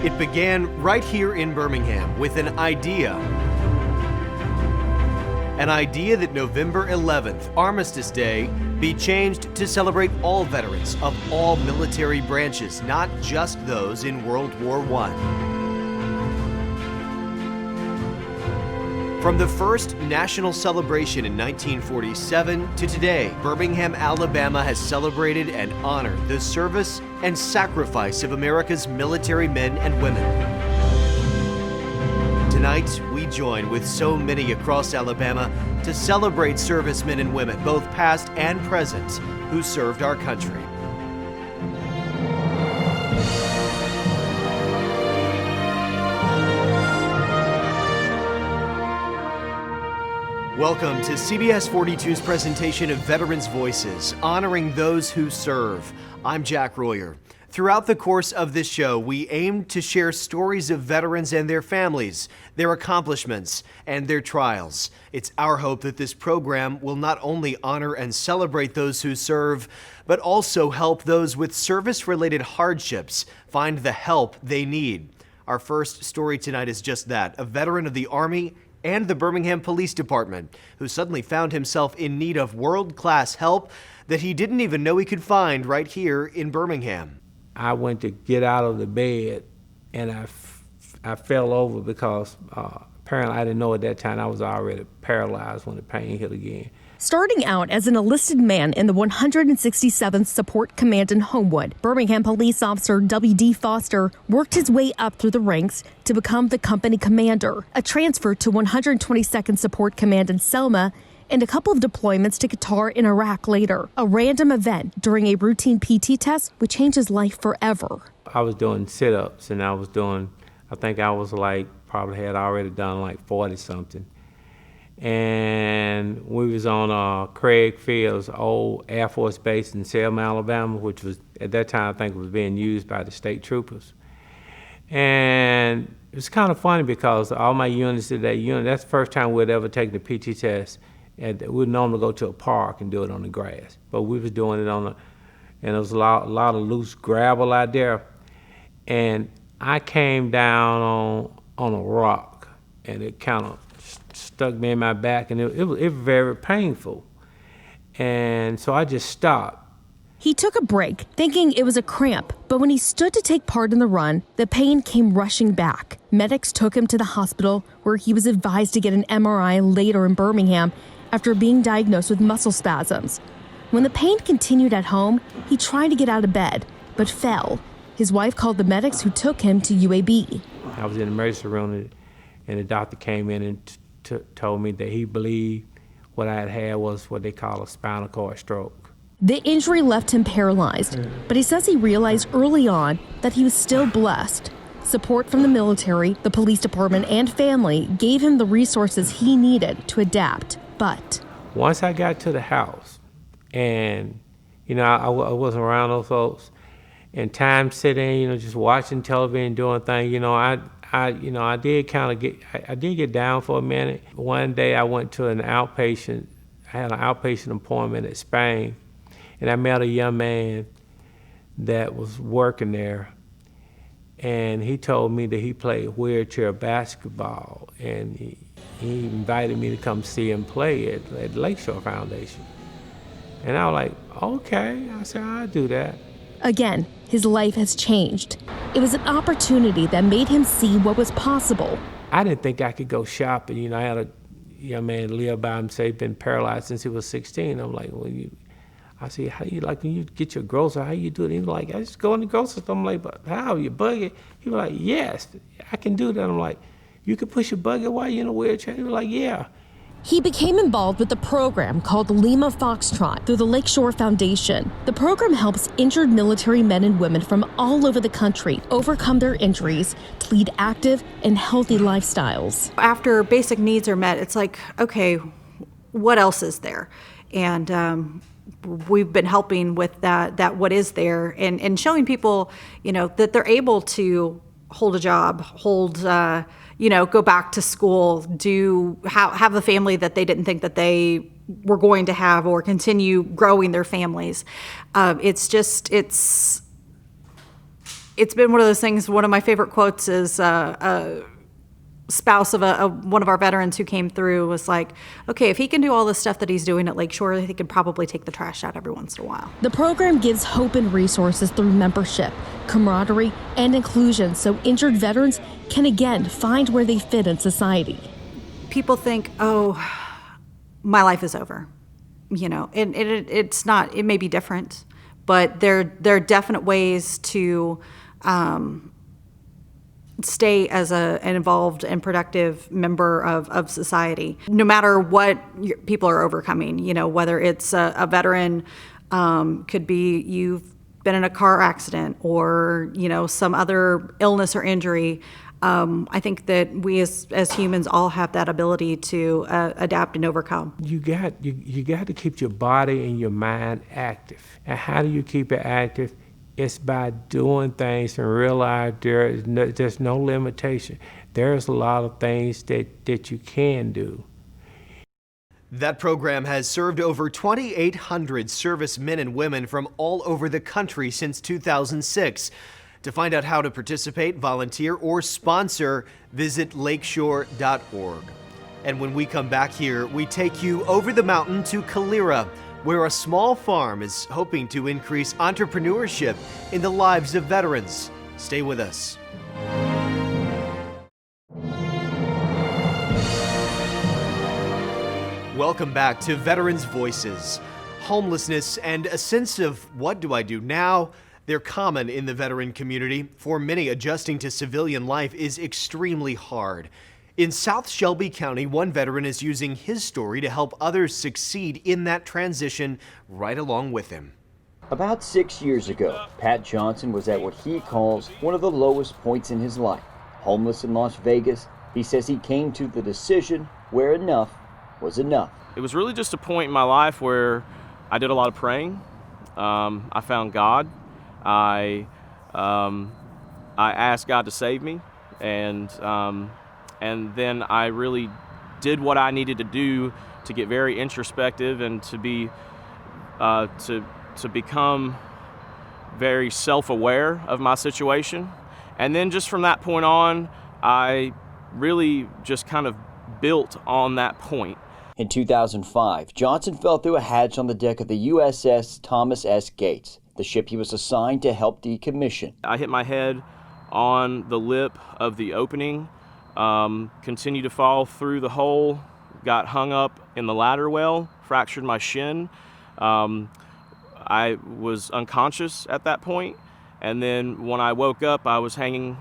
It began right here in Birmingham with an idea. An idea that November 11th, Armistice Day, be changed to celebrate all veterans of all military branches, not just those in World War I. From the first national celebration in 1947 to today, Birmingham, Alabama has celebrated and honored the service and sacrifice of America's military men and women. Tonight, we join with so many across Alabama to celebrate servicemen and women, both past and present, who served our country. Welcome to CBS 42's presentation of Veterans Voices, honoring those who serve. I'm Jack Royer. Throughout the course of this show, we aim to share stories of veterans and their families, their accomplishments, and their trials. It's our hope that this program will not only honor and celebrate those who serve, but also help those with service-related hardships find the help they need. Our first story tonight is just that, a veteran of the Army and the Birmingham Police Department, who suddenly found himself in need of world-class help that he didn't even know he could find right here in Birmingham. I went to get out of the bed, and I fell over because apparently I didn't know at that time I was already paralyzed when the pain hit again. Starting out as an enlisted man in the 167th Support Command in Homewood, Birmingham police officer W.D. Foster worked his way up through the ranks to become the company commander, a transfer to 122nd Support Command in Selma, and a couple of deployments to Qatar in Iraq later. A random event during a routine PT test would change his life forever. I was doing sit-ups, and I think I was probably had already done 40-something. And we was on Craig Field's old Air Force base in Selma, Alabama, which was, at that time, I think was being used by the state troopers. And it was kind of funny because all my units did that unit. That's the first time we'd ever taken the PT test. And we'd normally go to a park and do it on the grass. But we was doing it and there was a lot of loose gravel out there. And I came down on a rock, and it kind of stuck me in my back, and it was very painful. And so I just stopped. He took a break, thinking it was a cramp, but when he stood to take part in the run, the pain came rushing back. Medics took him to the hospital, where he was advised to get an MRI later in Birmingham after being diagnosed with muscle spasms. When the pain continued at home, he tried to get out of bed, but fell. His wife called the medics, who took him to UAB. I was in the emergency room, and the doctor came in and told me that he believed what I had was what they call a spinal cord stroke. The injury left him paralyzed, but he says he realized early on that he was still blessed. Support from the military, the police department, and family gave him the resources he needed to adapt. But once I got to the house, and I wasn't around those folks, and time sitting, just watching television, doing things, I did get down for a minute. One day I went to I had an outpatient appointment at Spain, and I met a young man that was working there, and he told me that he played wheelchair basketball, and he invited me to come see him play at Lakeshore Foundation. And I was like, okay, I said, I'll do that. Again, his life has changed. It was an opportunity that made him see what was possible. I didn't think I could go shopping. I had a young man live by himself, he'd been paralyzed since he was 16. I'm like, I said, how you when you get your groceries, how you do it? He was like, I just go in the grocery store. I'm like, but how, you buggy? He was like, yes, I can do that. I'm like, you can push your buggy while you're in a wheelchair? He was like, yeah. He became involved with a program called Lima Foxtrot through the Lakeshore Foundation. The program helps injured military men and women from all over the country overcome their injuries to lead active and healthy lifestyles. After basic needs are met, it's like, okay, what else is there? And we've been helping with that what is there, and showing people, that they're able to hold a job, go back to school, have a family that they didn't think that they were going to have, or continue growing their families. It's it's been one of those things. One of my favorite quotes is a spouse of one of our veterans who came through was like, okay, if he can do all the stuff that he's doing at Lakeshore, he could probably take the trash out every once in a while. The program gives hope and resources through membership, camaraderie, and inclusion so injured veterans can again find where they fit in society. People think, oh, my life is over. You know, and it's not, it may be different, but there are definite ways to stay as an involved and productive member of society, no matter what people are overcoming. You know, whether it's a veteran, could be you've been in a car accident or, you know, some other illness or injury. I think that we as humans all have that ability to adapt and overcome. You got to keep your body and your mind active. And how do you keep it active? It's by doing things and realize there's no limitation. There's a lot of things that you can do. That program has served over 2,800 servicemen and women from all over the country since 2006. To find out how to participate, volunteer, or sponsor, visit lakeshore.org. And when we come back here, we take you over the mountain to Calera, where a small farm is hoping to increase entrepreneurship in the lives of veterans. Stay with us. Welcome back to Veterans Voices. Homelessness and a sense of what do I do now? They're common in the veteran community. For many, adjusting to civilian life is extremely hard. In South Shelby County, one veteran is using his story to help others succeed in that transition right along with him. About 6 years ago, Pat Johnson was at what he calls one of the lowest points in his life. Homeless in Las Vegas, he says he came to the decision where enough was enough. It was really just a point in my life where I did a lot of praying. I found God. I asked God to save me, and then I really did what I needed to do to get very introspective and to be to become very self-aware of my situation. And then just from that point on, I really just kind of built on that point. In 2005, Johnson fell through a hatch on the deck of the USS Thomas S. Gates, the ship he was assigned to help decommission. I hit my head on the lip of the opening, continued to fall through the hole, got hung up in the ladder well, fractured my shin. I was unconscious at that point, and then when I woke up, I was hanging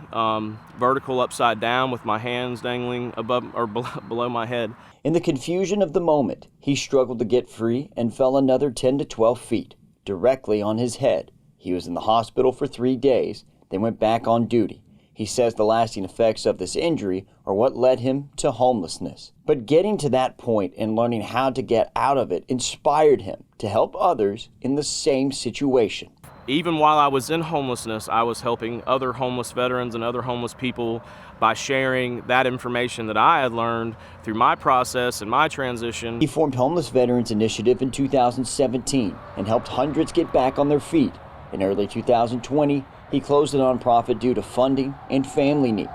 vertical upside down with my hands dangling above or below my head. In the confusion of the moment, he struggled to get free and fell another 10 to 12 feet, directly on his head. He was in the hospital for 3 days, then went back on duty. He says the lasting effects of this injury are what led him to homelessness. But getting to that point and learning how to get out of it inspired him to help others in the same situation. Even while I was in homelessness, I was helping other homeless veterans and other homeless people by sharing that information that I had learned through my process and my transition. He formed Homeless Veterans Initiative in 2017 and helped hundreds get back on their feet. In early 2020, he closed a nonprofit due to funding and family needs.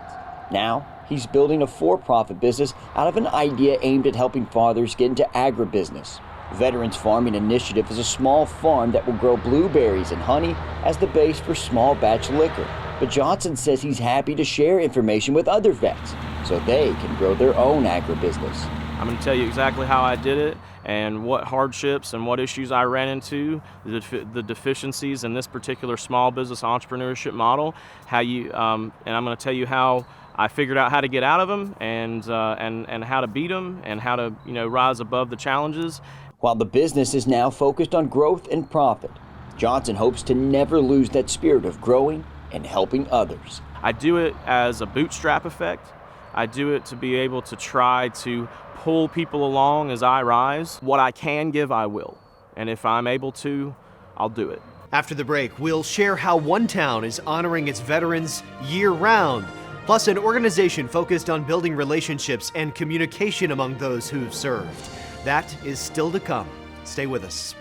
Now, he's building a for-profit business out of an idea aimed at helping fathers get into agribusiness. Veterans Farming Initiative is a small farm that will grow blueberries and honey as the base for small batch liquor. But Johnson says he's happy to share information with other vets so they can grow their own agribusiness. I'm going to tell you exactly how I did it and what hardships and what issues I ran into, the deficiencies in this particular small business entrepreneurship model, how you, and I'm going to tell you how I figured out how to get out of them and how to beat them and how to rise above the challenges. While the business is now focused on growth and profit, Johnson hopes to never lose that spirit of growing and helping others. I do it as a bootstrap effect. I do it to be able to try to pull people along as I rise. What I can give, I will. And if I'm able to, I'll do it. After the break, we'll share how one town is honoring its veterans year-round, plus an organization focused on building relationships and communication among those who've served. That is still to come. Stay with us.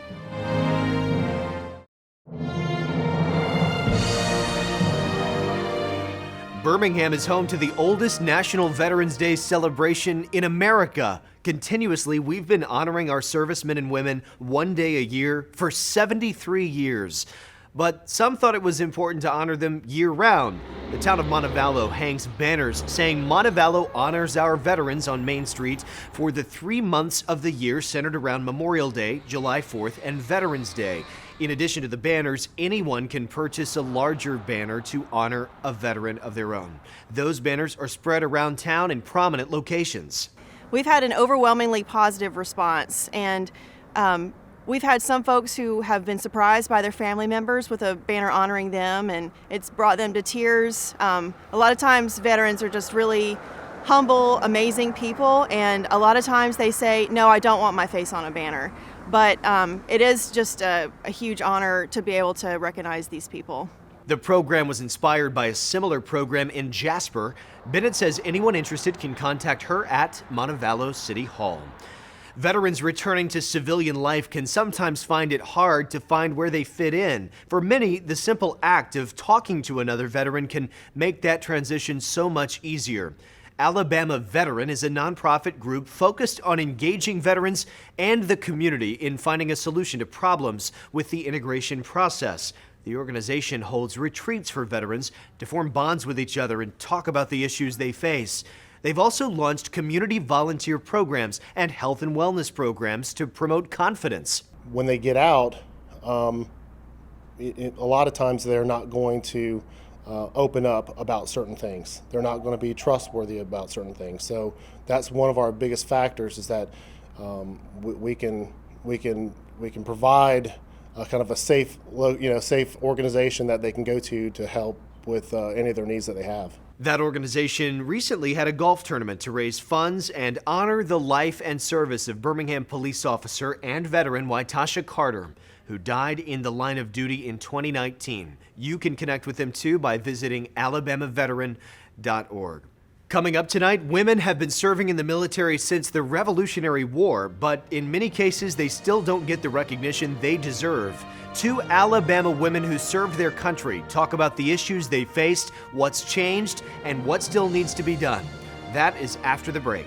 Birmingham is home to the oldest National Veterans Day celebration in America. Continuously, we've been honoring our servicemen and women one day a year for 73 years. But some thought it was important to honor them year-round. The town of Montevallo hangs banners saying Montevallo honors our veterans on Main Street for the 3 months of the year centered around Memorial Day, July 4th, and Veterans Day. In addition to the banners, anyone can purchase a larger banner to honor a veteran of their own. Those banners are spread around town in prominent locations. We've had an overwhelmingly positive response, and we've had some folks who have been surprised by their family members with a banner honoring them, and it's brought them to tears. A lot of times veterans are just really humble, amazing people, and a lot of times they say, no, I don't want my face on a banner. But it is just a huge honor to be able to recognize these people. The program was inspired by a similar program in Jasper. Bennett says anyone interested can contact her at Montevallo City Hall. Veterans returning to civilian life can sometimes find it hard to find where they fit in. For many, the simple act of talking to another veteran can make that transition so much easier. Alabama Veteran is a nonprofit group focused on engaging veterans and the community in finding a solution to problems with the integration process. The organization holds retreats for veterans to form bonds with each other and talk about the issues they face. They've also launched community volunteer programs and health and wellness programs to promote confidence. When they get out, a lot of times they're not going to open up about certain things. They're not going to be trustworthy about certain things. So that's one of our biggest factors, is that we can provide a kind of a safe organization that they can go to help with any of their needs that they have. That organization recently had a golf tournament to raise funds and honor the life and service of Birmingham police officer and veteran Wytasha Carter, who died in the line of duty in 2019. You can connect with them too by visiting alabamaveteran.org. Coming up tonight, women have been serving in the military since the Revolutionary War, but in many cases they still don't get the recognition they deserve. 2 Alabama women who served their country talk about the issues they faced, what's changed, and what still needs to be done. That is after the break.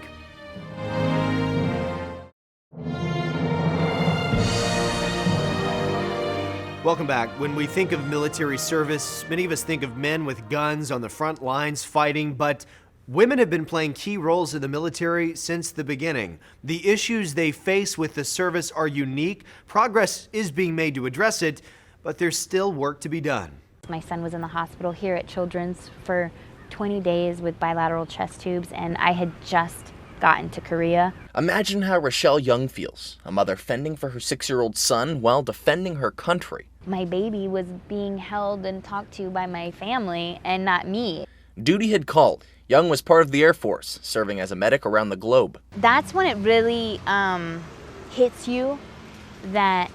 Welcome back. When we think of military service, many of us think of men with guns on the front lines fighting, but women have been playing key roles in the military since the beginning. The issues they face with the service are unique. Progress is being made to address it, but there's still work to be done. My son was in the hospital here at Children's for 20 days with bilateral chest tubes, and I had just gotten to Korea. Imagine how Rochelle Young feels, a mother fending for her 6-year-old son while defending her country. My baby was being held and talked to by my family and not me. Duty had called. Young was part of the Air Force, serving as a medic around the globe. That's when it really hits you that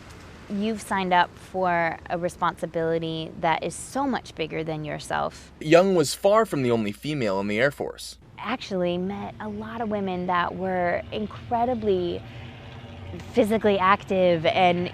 you've signed up for a responsibility that is so much bigger than yourself. Young was far from the only female in the Air Force. Actually met a lot of women that were incredibly physically active and,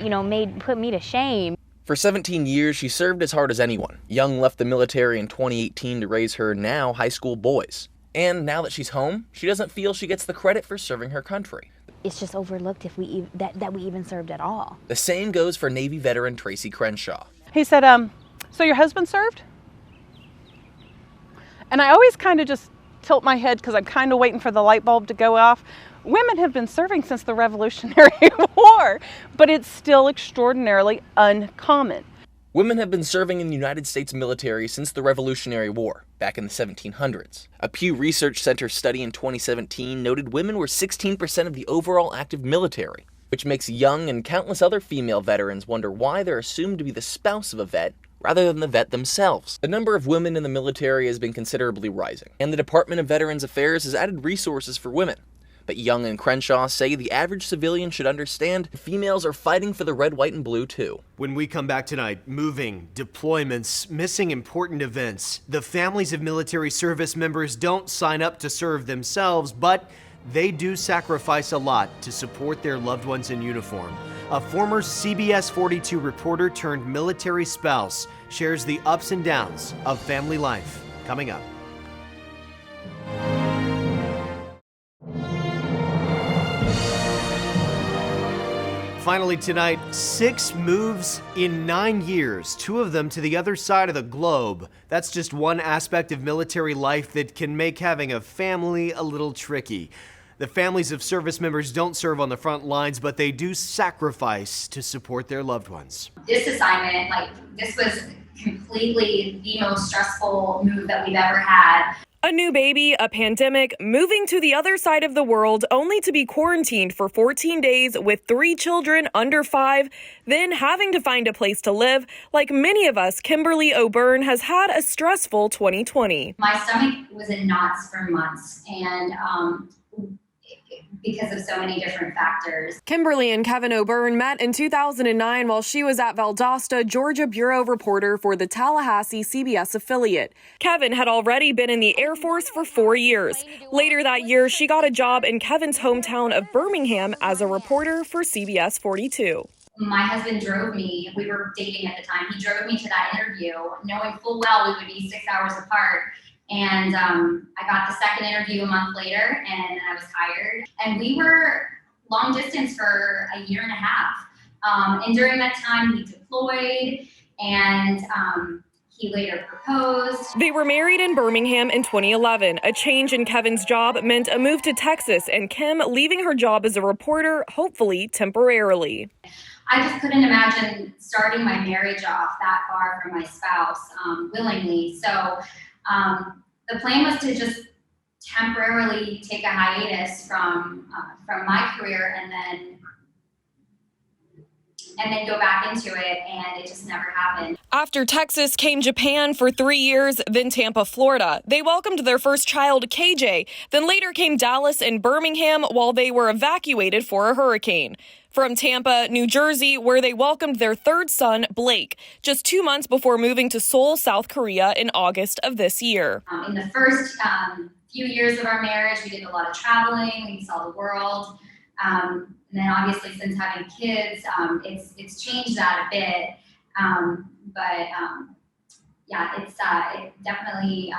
put me to shame. For 17 years, she served as hard as anyone. Young left the military in 2018 to raise her now high school boys. And now that she's home, she doesn't feel she gets the credit for serving her country. It's just overlooked if we that we even served at all. The same goes for Navy veteran Tracy Crenshaw. He said, so your husband served? And I always kind of just tilt my head because I'm kind of waiting for the light bulb to go off. Women have been serving since the Revolutionary War, but it's still extraordinarily uncommon. Women have been serving in the United States military since the Revolutionary War, back in the 1700s. A Pew Research Center study in 2017 noted women were 16% of the overall active military, which makes Young and countless other female veterans wonder why they're assumed to be the spouse of a vet rather than the vet themselves. The number of women in the military has been considerably rising, and the Department of Veterans Affairs has added resources for women. But Young and Crenshaw say the average civilian should understand females are fighting for the red, white, and blue too. When we come back tonight, moving, deployments, missing important events. The families of military service members don't sign up to serve themselves, but they do sacrifice a lot to support their loved ones in uniform. A former CBS 42 reporter turned military spouse shares the ups and downs of family life. Coming up. Finally tonight, 6 moves in 9 years, 2 of them to the other side of the globe. That's just one aspect of military life that can make having a family a little tricky. The families of service members don't serve on the front lines, but they do sacrifice to support their loved ones. This assignment, this was completely the most stressful move that we've ever had. A new baby, a pandemic, moving to the other side of the world only to be quarantined for 14 days with 3 children under 5, then having to find a place to live. Like many of us, Kimberly O'Byrne has had a stressful 2020. My stomach was in knots for months, and because of so many different factors. Kimberly and Kevin O'Byrne met in 2009 while she was at Valdosta, Georgia bureau reporter for the Tallahassee CBS affiliate. Kevin had already been in the Air Force for 4 years. Later that year, she got a job in Kevin's hometown of Birmingham as a reporter for CBS 42. My husband drove me, we were dating at the time, he drove me to that interview, knowing full well we would be 6 hours apart. And I got the second interview a month later, and then I was hired. And we were long distance for a year and a half. And during that time, he deployed, and he later proposed. They were married in Birmingham in 2011. A change in Kevin's job meant a move to Texas, and Kim leaving her job as a reporter, hopefully temporarily. I just couldn't imagine starting my marriage off that far from my spouse willingly. So the plan was to just temporarily take a hiatus from my career and then go back into it, and it just never happened. After Texas came Japan for 3 years, then Tampa, Florida. They welcomed their first child, KJ. Then later came Dallas and Birmingham while they were evacuated for a hurricane. From Tampa, New Jersey, where they welcomed their third son, Blake, just 2 months before moving to Seoul, South Korea in August of this year. In the first few years of our marriage, we did a lot of traveling, we saw the world. And then obviously since having kids, it's changed that a bit. It's definitely,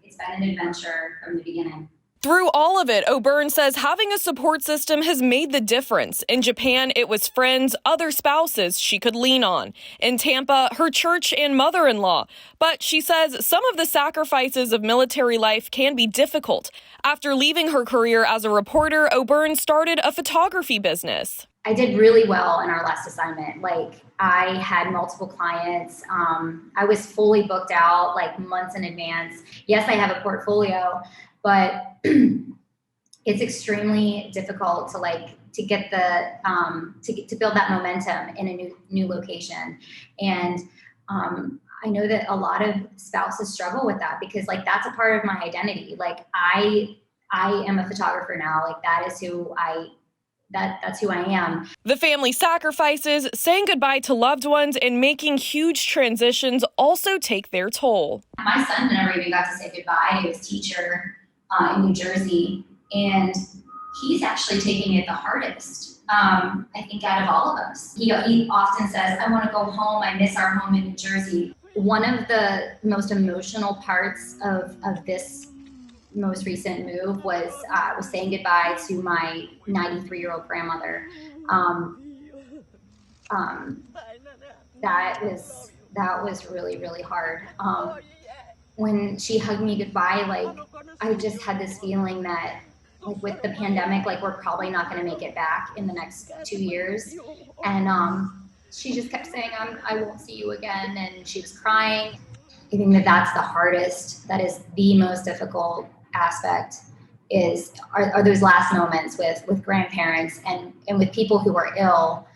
it's been an adventure from the beginning. Through all of it, O'Byrne says having a support system has made the difference. In Japan, it was friends, other spouses she could lean on. In Tampa, her church and mother-in-law. But she says some of the sacrifices of military life can be difficult. After leaving her career as a reporter, O'Byrne started a photography business. I did really well in our last assignment. I had multiple clients. I was fully booked out months in advance. Yes, I have a portfolio, but it's extremely difficult to get to build that momentum in a new location. And I know that a lot of spouses struggle with that because that's a part of my identity. I am a photographer now. That is who that's who I am. The family sacrifices, saying goodbye to loved ones, and making huge transitions also take their toll. My son never even got to say goodbye to his teacher in New Jersey, and he's actually taking it the hardest, I think, out of all of us. He often says, I want to go home, I miss our home in New Jersey. One of the most emotional parts of this most recent move was saying goodbye to my 93-year-old grandmother. That was really, really hard. When she hugged me goodbye, I just had this feeling that with the pandemic, we're probably not going to make it back in the next 2 years. And she just kept saying, I won't see you again. And she was crying. I think that's the hardest. That is the most difficult aspect are those last moments with grandparents and with people who are ill.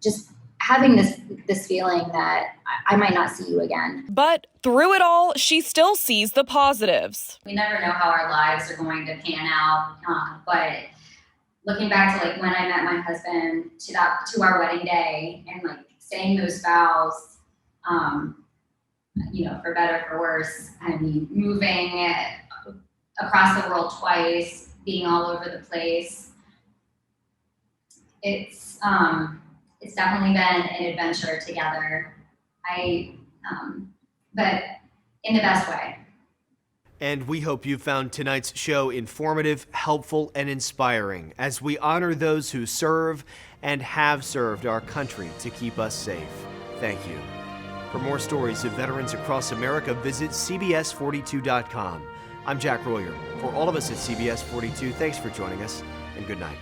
Just having this feeling that I might not see you again. But through it all, she still sees the positives. We never know how our lives are going to pan out, but looking back to when I met my husband to our wedding day and saying those vows, for better or for worse, I mean, moving across the world twice, being all over the place, it's definitely been an adventure together. But in the best way. And we hope you found tonight's show informative, helpful, and inspiring as we honor those who serve and have served our country to keep us safe. Thank you. For more stories of veterans across America, visit CBS42.com. I'm Jack Royer. For all of us at CBS 42, thanks for joining us, and good night.